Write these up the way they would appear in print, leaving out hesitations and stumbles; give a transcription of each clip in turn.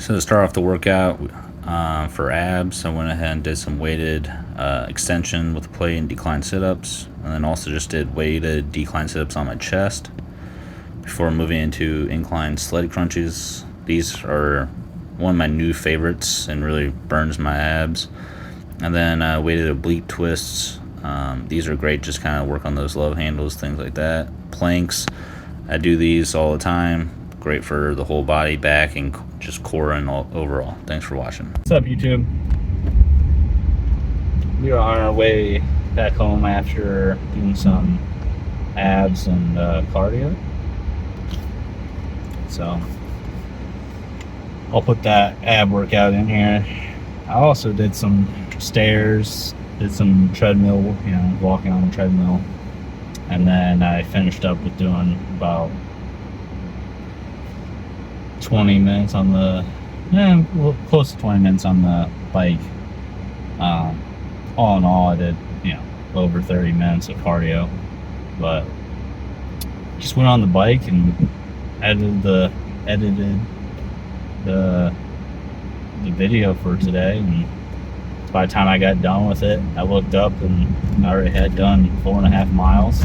So to start off the workout for abs, I went ahead and did some weighted extension with plate and decline sit-ups, and then also just did weighted decline sit-ups on my chest before moving into incline sled crunches. These are one of my new favorites and really burns my abs. And then weighted oblique twists. These are great, just kind of work on those love handles, things like that. Planks, I do these all the time. Great for the whole body, back, and just core and all overall. Thanks for watching. What's up, YouTube? We are on our way back home after doing some abs and cardio. So I'll put that ab workout in here. I also did some stairs, did some treadmill, walking on the treadmill, and then I finished up with doing about 20 minutes on the, close to 20 minutes on the bike. All in all, I did, over 30 minutes of cardio, but just went on the bike and edited the video for today, and by the time I got done with it, I looked up and I already had done 4.5 miles.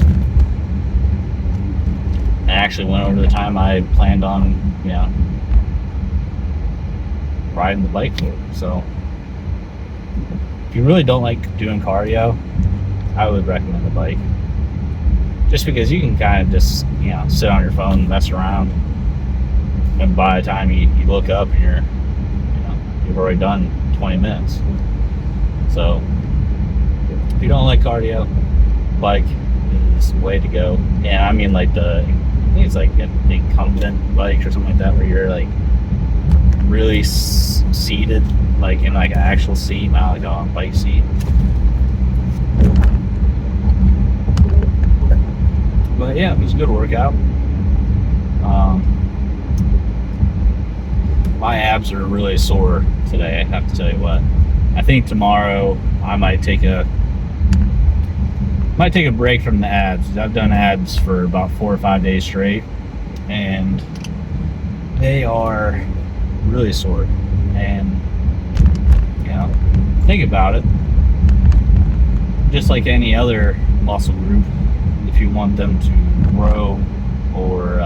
I actually went over the time I planned on, riding the bike for. So if you really don't like doing cardio, I would recommend the bike. Just because you can kind of just, sit on your phone and mess around, and by the time you look up and you've already done 20 minutes. So if you don't like cardio, bike is the way to go. Yeah, I mean, like I think it's like the incumbent bike or something like that, where you're like really seated, like in like an actual seat, not like a bike seat. But yeah, it was a good workout. My abs are really sore today, I have to tell you what. I think tomorrow I might take a break from the abs. I've done abs for about 4 or 5 days straight, and they are really sore. And think about it, just like any other muscle group, if you want them to grow or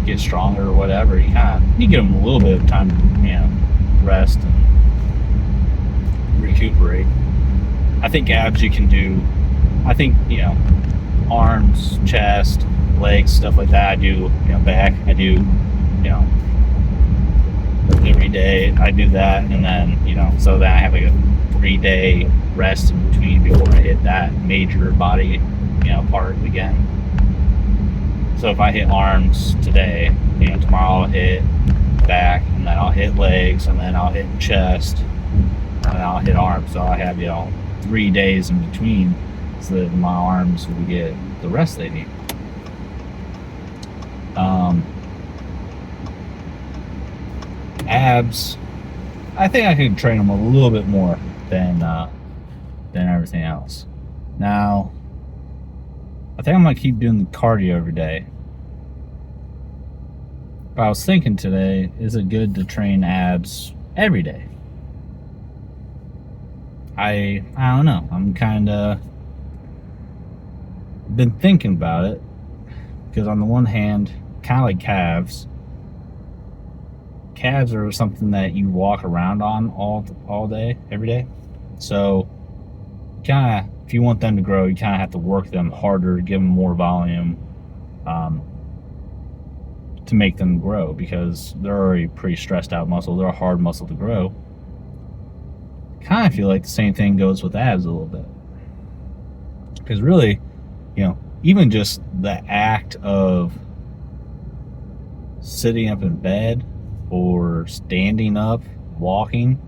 get stronger or whatever, you give them a little bit of time to rest and recuperate. I think abs you can do, arms, chest, legs, stuff like that. I do, back, I do, every day I do that, and then, so that I have like a 3-day rest in between before I hit that major body, part again. So if I hit arms today, tomorrow I'll hit back, and then I'll hit legs, and then I'll hit chest, and then I'll hit arms. So I have 3 days in between, so that my arms will get the rest they need. Abs, I think I could train them a little bit more than everything else. Now, I think I'm gonna keep doing the cardio every day. But I was thinking today, is it good to train abs every day? I don't know. I'm kind of been thinking about it, because on the one hand, kind of like calves are something that you walk around on all day, every day. So if you want them to grow, you kind of have to work them harder, give them more volume to make them grow, because they're already pretty stressed out muscle. They're a hard muscle to grow. Kind of feel like the same thing goes with abs a little bit, because really, even just the act of sitting up in bed or standing up, walking,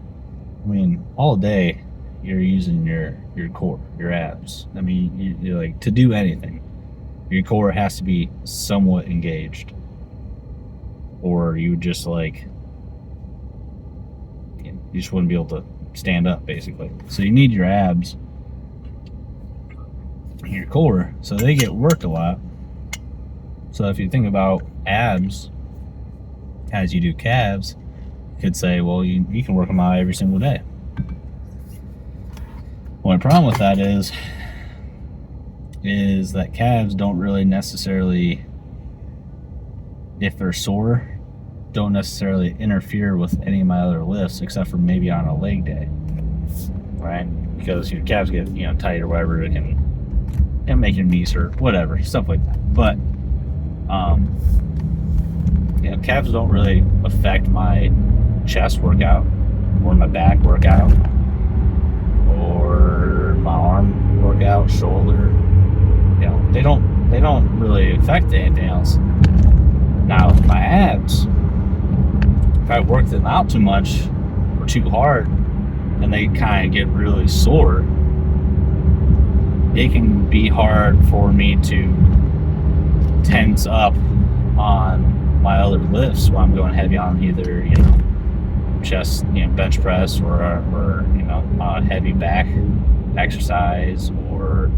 all day you're using your core, your abs. You're like, to do anything, your core has to be somewhat engaged, or you would just you just wouldn't be able to stand up, basically. So you need your abs and your core, so they get worked a lot. So if you think about abs, as you do calves, you could say, well, you can work them out every single day. Well, the problem with that is that calves don't really necessarily, if they're sore, don't necessarily interfere with any of my other lifts except for maybe on a leg day, right? Because your calves get tight or whatever, it can make your knees hurt, whatever, stuff like that. But calves don't really affect my chest workout or my back workout or my arm workout, shoulder. They don't really affect anything else. Now, my abs, if I work them out too much or too hard, and they kind of get really sore, it can be hard for me to tense up on my other lifts while I'm going heavy on either chest, bench press or a heavy back exercise or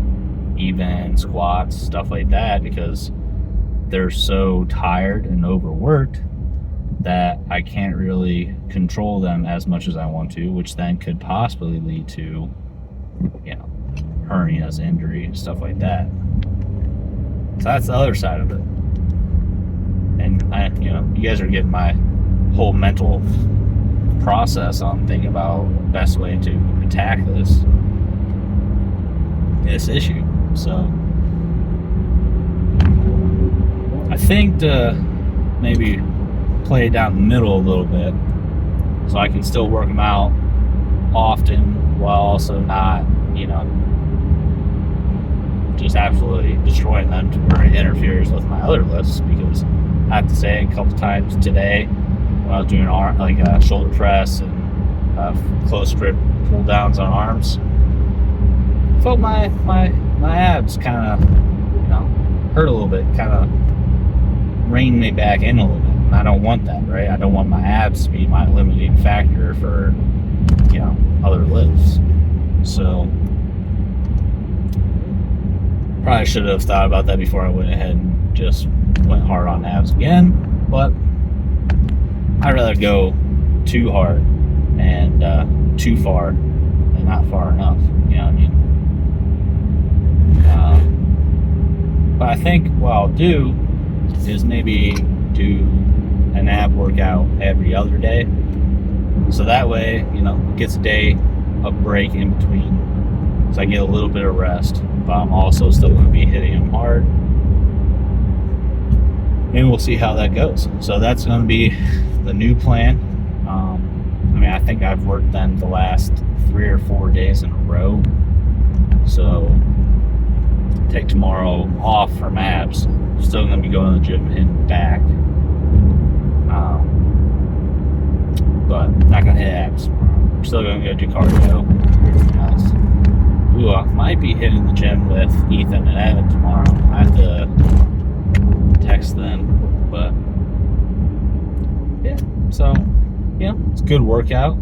even squats, stuff like that, because they're so tired and overworked that I can't really control them as much as I want to, which then could possibly lead to hernias, injury, stuff like that. So that's the other side of it. And you guys are getting my whole mental process on thinking about the best way to attack this issue. So I think to maybe play it down the middle a little bit, so I can still work them out often while also not, just absolutely destroying them to where it interferes with my other lifts. Because I have to say, a couple times today when I was doing a shoulder press and close grip pull downs on arms, I felt my abs kind of hurt a little bit, kind of reined me back in a little bit. And I don't want that, right? I don't want my abs to be my limiting factor for other lifts. So probably should have thought about that before I went ahead and just went hard on abs again. But I'd rather go too hard and too far than not far enough. You know what I mean? But I think what I'll do is maybe do an ab workout every other day. So that way, it gets a day of break in between. So I get a little bit of rest, but I'm also still going to be hitting them hard. And we'll see how that goes. So that's going to be the new plan. I think I've worked them the last 3 or 4 days in a row. So take tomorrow off from abs. Still going to be going to the gym and back. But not going to hit abs. I'm still going to go do cardio. Ooh, I might be hitting the gym with Ethan and Evan tomorrow. I have to text them. But yeah, so it's a good workout.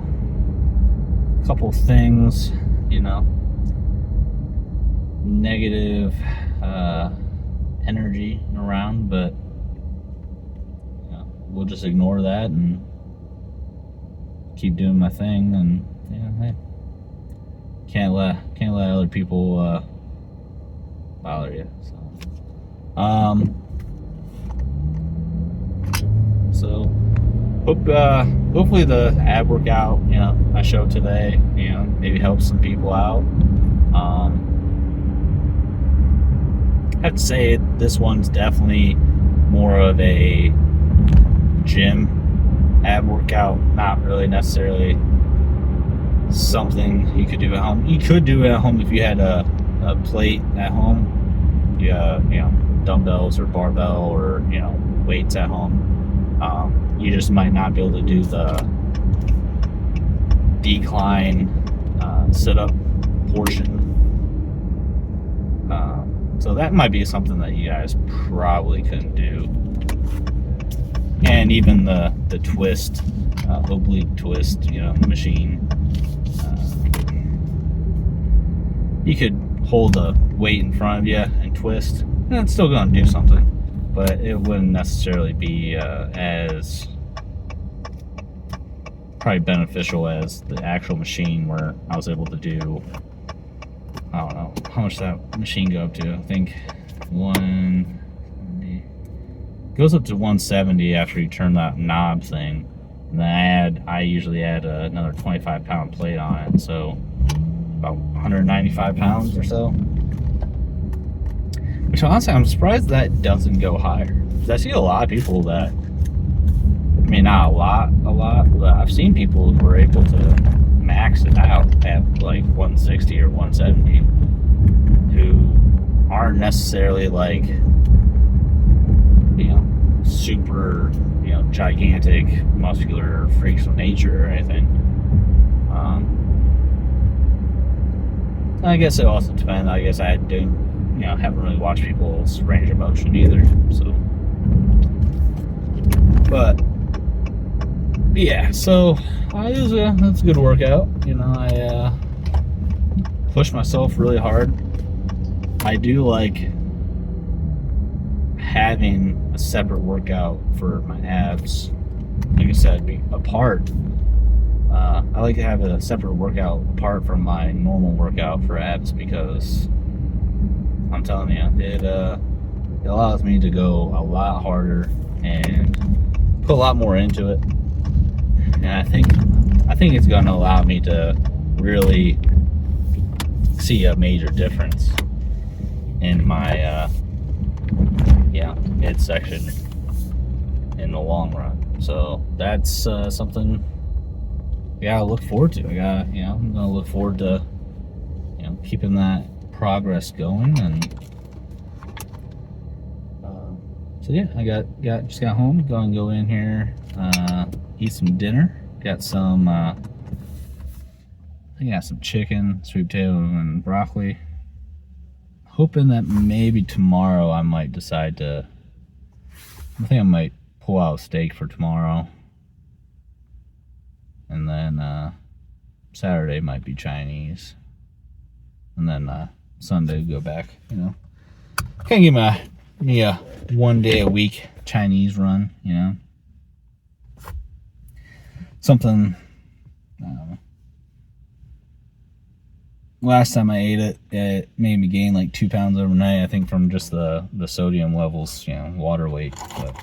A couple things, negative energy around, but we'll just ignore that and keep doing my thing. And hey, can't let other people bother you. So hopefully the ab workout I showed today maybe helps some people out. I have to say this one's definitely more of a gym ab workout, not really necessarily something you could do at home. You could do it at home if you had a plate at home, dumbbells or barbell or weights at home. You just might not be able to do the decline sit-up portion. So that might be something that you guys probably couldn't do. And even the twist, oblique twist, machine. You could hold a weight in front of you and twist, and it's still going to do something. But it wouldn't necessarily be as probably beneficial as the actual machine, where I was able to do, I don't know how much that machine go up to. I think goes up to 170 after you turn that knob thing. And then I usually add another 25-pound plate on it, so about 195 pounds or so. Which honestly, I'm surprised that doesn't go higher. Because I see a lot of people that, I mean, not a lot, but I've seen people who are able to max it out at like 160 or 170, who aren't necessarily like, you know, super, you know, gigantic muscular freaks of nature or anything. I guess it also depends. I guess I do, you know, haven't really watched people's range of motion either. So, but yeah, so it's a good workout. You know, I push myself really hard. I do like having a separate workout for my abs. Like I said, apart. I like to have a separate workout apart from my normal workout for abs, because I'm telling you, it allows me to go a lot harder and put a lot more into it. And I think it's going to allow me to really see a major difference in my midsection in the long run. So that's something I gotta look forward to. I'm gonna look forward to, you know, keeping that progress going. And so yeah, I just got home. Gonna go in here, eat some dinner. Got some I got some chicken, sweet potato, and broccoli. Hoping that maybe tomorrow I might decide to, I think I might pull out a steak for tomorrow. And then Saturday might be Chinese. And then Sunday go back, you know. Kind of give me a 1 day a week Chinese run, you know. Something, I don't know. Last time I ate it, it made me gain like 2 pounds overnight, I think, from just the sodium levels, you know, water weight. But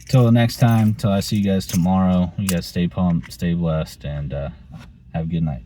till the next time, till I see you guys tomorrow, you guys stay pumped, stay blessed, and have a good night.